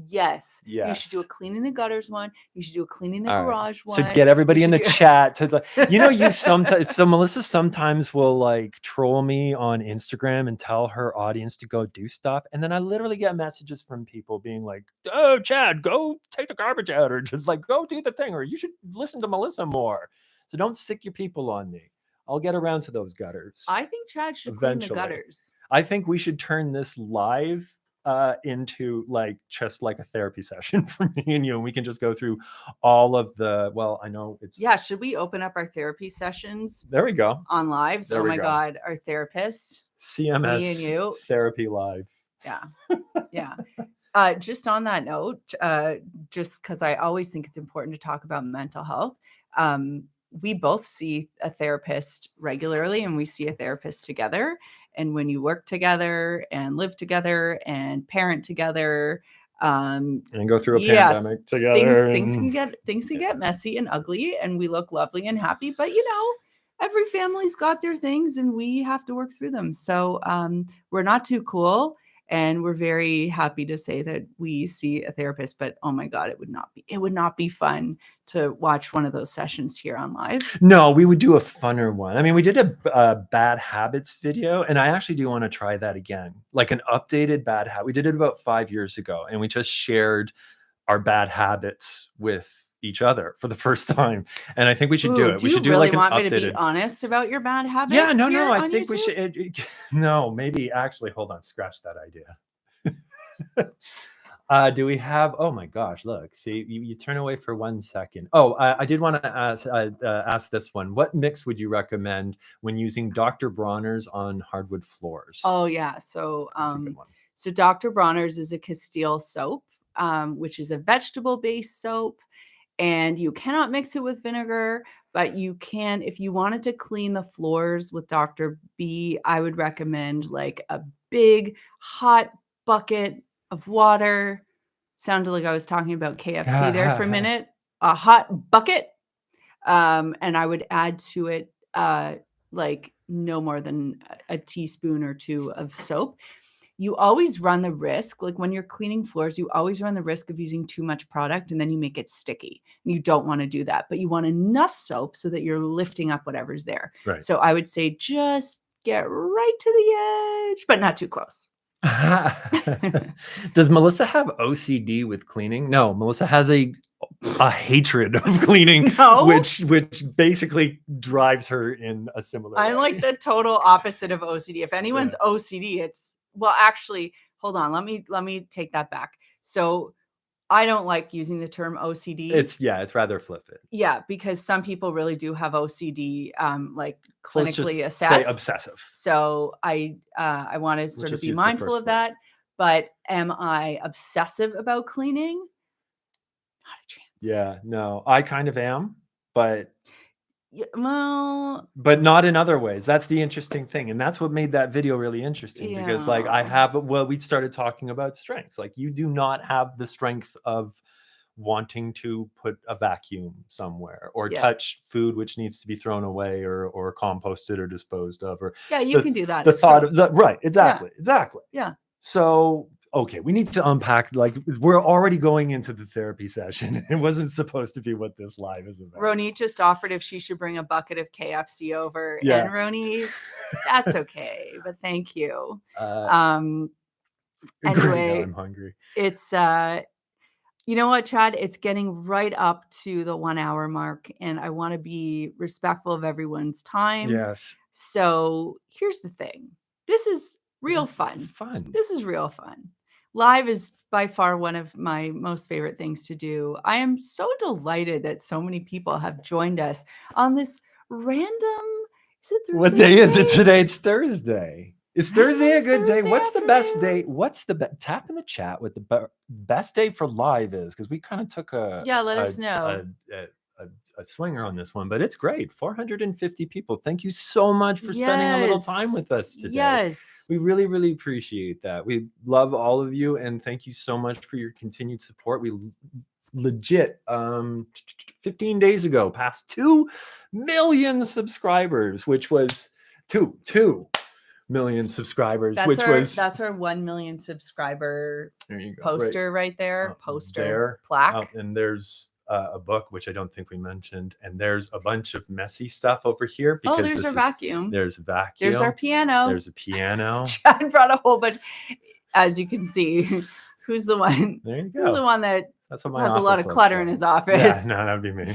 A: Yes. You should do a cleaning the gutters one. You should do a cleaning the garage one.
B: So get everybody in the chat to you sometimes. So Melissa sometimes will troll me on Instagram and tell her audience to go do stuff, and then I literally get messages from people being "Oh, Chad, go take the garbage out," or just "Go do the thing," or "You should listen to Melissa more." So don't sick your people on me. I'll get around to those gutters.
A: I think Chad should clean the gutters.
B: I think we should turn this live into just a therapy session for me and you, and we can just go through all of the, I know it's,
A: should we open up our therapy sessions?
B: There we go.
A: On lives. Oh my God, our therapist,
B: CMS,
A: me and you,
B: therapy live.
A: Yeah. Just on that note, just because I always think it's important to talk about mental health, we both see a therapist regularly, and we see a therapist together. And when you work together and live together and parent together,
B: and go through a
A: yeah,
B: pandemic together,
A: things can get messy and ugly, and we look lovely and happy, but every family's got their things and we have to work through them. So we're not too cool, and we're very happy to say that we see a therapist. But oh my God, it would not be fun to watch one of those sessions here on live.
B: No, we would do a funner one. I mean, we did a bad habits video, and I actually do want to try that again, like an updated bad habit. We did it about 5 years ago, and we just shared our bad habits with each other for the first time. And I think we should do it. We should do
A: really
B: like an
A: want
B: updated.
A: Me to be honest about your bad habits?
B: Yeah, no. I think we should. No, maybe actually. Hold on, scratch that idea. Do we have? Oh my gosh! Look, see, you turn away for 1 second. Oh, I did want to ask this one. What mix would you recommend when using Dr. Bronner's on hardwood floors?
A: Oh yeah, so
B: That's a good one.
A: So Dr. Bronner's is a Castile soap, which is a vegetable-based soap, and you cannot mix it with vinegar, but you can if you wanted to clean the floors with Dr. B. I would recommend like a big hot bucket of water. Sounded like I was talking about KFC there for a minute. A hot bucket, and I would add to it like no more than a teaspoon or two of soap. You always run the risk, like when you're cleaning floors, you always run the risk of using too much product and then you make it sticky. And you don't want to do that, but you want enough soap so that you're lifting up whatever's there.
B: Right.
A: So I would say just get right to the edge, but not too close.
B: Does Melissa have OCD with cleaning? No, Melissa has a hatred of cleaning, which basically drives her in a similar
A: I'm
B: way.
A: like the total opposite of OCD. If anyone's OCD, it's actually, hold on, let me take that back. So I don't like using the term OCD.
B: It's rather flippant.
A: Yeah, because some people really do have OCD, like clinically assessed.
B: Say obsessive.
A: So I want to sort of be mindful of that. But am I obsessive about cleaning? Not a chance.
B: Yeah, no, I kind of am, but
A: well,
B: but not in other ways. That's the interesting thing, and that's what made that video really interesting. Because like we started talking about strengths. Like you do not have the strength of wanting to put a vacuum somewhere or touch food which needs to be thrown away or composted or disposed of, or
A: you can do that.
B: The thought of that, right? Exactly.
A: Yeah.
B: So okay, we need to unpack, like we're already going into the therapy session. It wasn't supposed to be what this live is about.
A: Ronit just offered if she should bring a bucket of KFC over. Yeah. And Ronit, that's okay, but thank you. Anyway,
B: now I'm hungry.
A: It's you know what, Chad? It's getting right up to the 1 hour mark, and I want to be respectful of everyone's time.
B: Yes.
A: So here's the thing. This is real fun.
B: This is fun.
A: This is real fun. Live is by far one of my most favorite things to do. I am so delighted that so many people have joined us on this random, is it Thursday?
B: What day is it today? It's Thursday. Is Thursday a good day? What's the best day? What's the tap in the chat what the best day for live is? Because we kind of took
A: let us know.
B: A swinger on this one, but it's great. 450 people. Thank you so much for spending a little time with us today.
A: Yes.
B: We really, really appreciate that. We love all of you, and thank you so much for your continued support. We legit 15 days ago passed 2 million subscribers, which was 2 million subscribers,
A: that's our 1 million subscriber poster right there. Plaque.
B: And there's a book, which I don't think we mentioned, and there's a bunch of messy stuff over here because
A: there's our vacuum.
B: There's a vacuum.
A: There's our piano.
B: There's a piano.
A: Chad brought a whole bunch. As you can see, who's the one?
B: There you go.
A: Who's the one that
B: has a
A: lot of clutter in his office?
B: Yeah, no, that'd be me.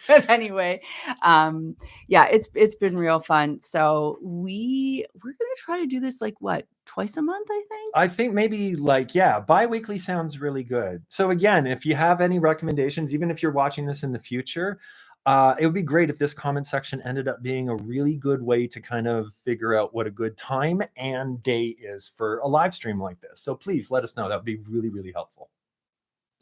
A: But anyway, it's been real fun. So we're gonna try to do this like what, twice a month, I think maybe
B: bi-weekly sounds really good. So again, if you have any recommendations, even if you're watching this in the future, it would be great if this comment section ended up being a really good way to kind of figure out what a good time and day is for a live stream like this. So please let us know. That would be really, really helpful.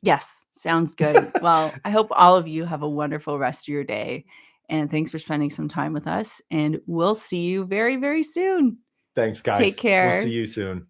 A: Yes, sounds good. Well, I hope all of you have a wonderful rest of your day, And thanks for spending some time with us. And we'll see you very, very soon.
B: Thanks, guys.
A: Take care.
B: We'll see you soon.